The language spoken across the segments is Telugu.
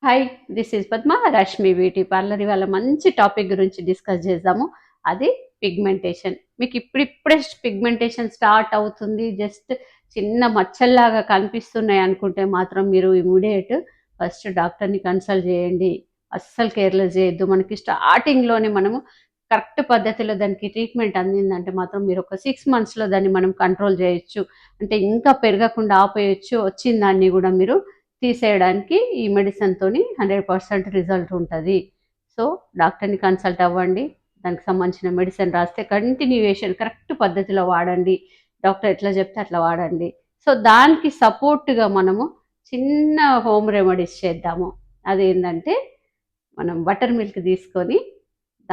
Hi, this is Padma, Rashmi beauty parlour. ఇవాళ మంచి టాపిక్ గురించి డిస్కస్ చేద్దాము. అది పిగ్మెంటేషన్. మీకు ఇప్పుడిప్పుడే పిగ్మెంటేషన్ స్టార్ట్ అవుతుంది, జస్ట్ చిన్న మచ్చల్లాగా కనిపిస్తున్నాయి అనుకుంటే మాత్రం మీరు ఇమీడియట్ ఫస్ట్ డాక్టర్ని కన్సల్ట్ చేయండి. అస్సలు కేర్లెస్ చేయొద్దు. మనకి స్టార్టింగ్లోనే మనము కరెక్ట్ పద్ధతిలో దానికి ట్రీట్మెంట్ అందిందంటే మాత్రం మీరు ఒక 6 మంత్స్లో దాన్ని మనం కంట్రోల్ చేయొచ్చు. అంటే ఇంకా పెరగకుండా ఆపేయచ్చు. వచ్చిన దాన్ని కూడా మీరు తీసేయడానికి ఈ మెడిసిన్తోని 100% రిజల్ట్ ఉంటుంది. సో డాక్టర్ని కన్సల్ట్ అవ్వండి. దానికి సంబంధించిన మెడిసిన్ రాస్తే కంటిన్యూయేషన్ కరెక్ట్ పద్ధతిలో వాడండి. డాక్టర్ ఎట్లా చెప్తే అట్లా వాడండి. సో దానికి సపోర్ట్గా మనము చిన్న హోమ్ రెమెడీస్ చేద్దాము. అదేంటంటే మనం బటర్ మిల్క్ తీసుకొని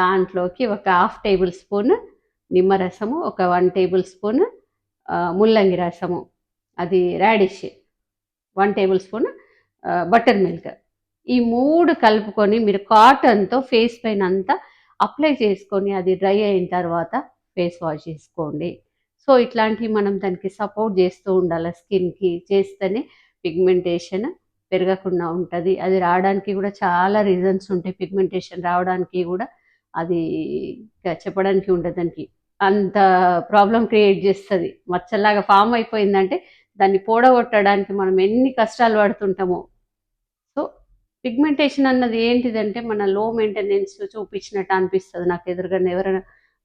దాంట్లోకి ఒక 1/2 టేబుల్ స్పూన్ నిమ్మరసము, ఒక 1 టేబుల్ స్పూన్ ముల్లంగి రసము, అది radish 1 table spoon butter milk, ఈ 3 కలుపుకొని మీరు కాటన్తో ఫేస్ పైన అంతా అప్లై చేసుకొని అది డ్రై అయిన తర్వాత ఫేస్ వాష్ చేసుకోండి. సో ఇట్లాంటివి మనం దానికి సపోర్ట్ చేస్తూ ఉండాలి. స్కిన్కి చేస్తేనే పిగ్మెంటేషన్ పెరగకుండా ఉంటుంది. అది రావడానికి కూడా చాలా రీజన్స్ ఉంటాయి. పిగ్మెంటేషన్ రావడానికి కూడా అది చెప్పడానికి ఉంటుంది. దానికి అంత ప్రాబ్లం క్రియేట్ చేస్తుంది. మచ్చలాగా ఫామ్ అయిపోయిందంటే దాన్ని పోడగొట్టడానికి మనం ఎన్ని కష్టాలు పడుతుంటామో. సో పిగ్మెంటేషన్ అన్నది ఏంటిదంటే మన లో మెయింటెనెన్స్ చూపించినట్టు అనిపిస్తుంది. నాకు ఎదురుగానే ఎవరైనా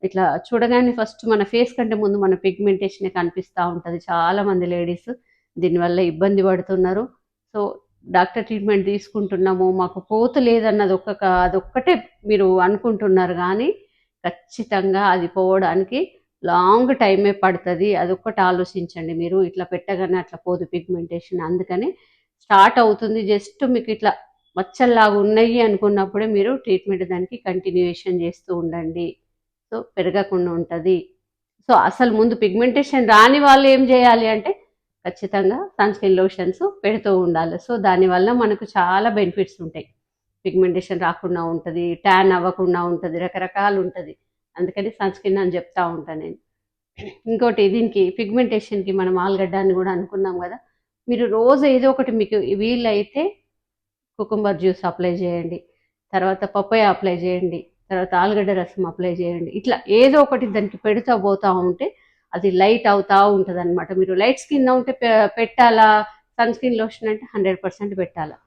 ఇట్లా చూడగానే ఫస్ట్ మన ఫేస్ కంటే ముందు మన పిగ్మెంటేషనే కనిపిస్తూ ఉంటుంది. చాలామంది లేడీస్ దీనివల్ల ఇబ్బంది పడుతున్నారు. సో డాక్టర్ ట్రీట్మెంట్ తీసుకుంటున్నాము, మాకు పోతు లేదన్నది అదొక్కటే మీరు అనుకుంటున్నారు, కానీ ఖచ్చితంగా అది పోవడానికి లాంగ్ టైమే పడుతుంది. అదొక్కటి ఆలోచించండి. మీరు ఇట్లా పెట్టగానే అట్లా పోదు పిగ్మెంటేషన్. అందుకని స్టార్ట్ అవుతుంది, జస్ట్ మీకు ఇట్లా మచ్చల్లాగా ఉన్నాయి అనుకున్నప్పుడే మీరు ట్రీట్మెంట్ దానికి కంటిన్యూయేషన్ చేస్తూ ఉండండి. సో పెరగకుండా ఉంటుంది. సో అసలు ముందు పిగ్మెంటేషన్ రాని వాళ్ళు ఏం చేయాలి అంటే ఖచ్చితంగా సన్ స్క్రీన్ లోషన్స్ పెడుతూ ఉండాలి. సో దానివల్ల మనకు చాలా బెనిఫిట్స్ ఉంటాయి. పిగ్మెంటేషన్ రాకుండా ఉంటుంది, ట్యాన్ అవ్వకుండా ఉంటుంది, రకరకాలు ఉంటుంది. అందుకని సన్ స్క్రీన్ అని చెప్తా ఉంటాను నేను. ఇంకోటి దీనికి పిగ్మెంటేషన్కి మనం ఆలుగడ్డ అని కూడా అనుకున్నాం కదా. మీరు రోజు ఏదో ఒకటి మీకు వీలైతే కుకుంబర్ జ్యూస్ అప్లై చేయండి, తర్వాత పప్పాయ అప్లై చేయండి, తర్వాత ఆలుగడ్డ రసం అప్లై చేయండి. ఇట్లా ఏదో ఒకటి దానికి పెడుతూ పోతూ ఉంటే అది లైట్ అవుతూ ఉంటుంది అనమాట. మీరు లైట్ స్కిన్ ఉంటే పెట్టాలా సన్ స్క్రీన్ లోషన్ అంటే 100% పెట్టాలా.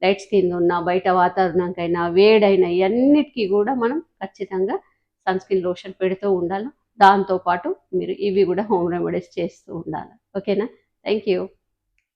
లైట్ స్కిన్ ఉన్నా, బయట వాతావరణంకైనా, వేడైనా, ఇవన్నిటికీ కూడా మనం ఖచ్చితంగా సన్ స్క్రీన్ లోషన్ పెడుతూ ఉండాలి. దాంతోపాటు మీరు ఇవి కూడా హోమ్ రెమెడీస్ చేస్తూ ఉండాలి. ఓకేనా? Thank you.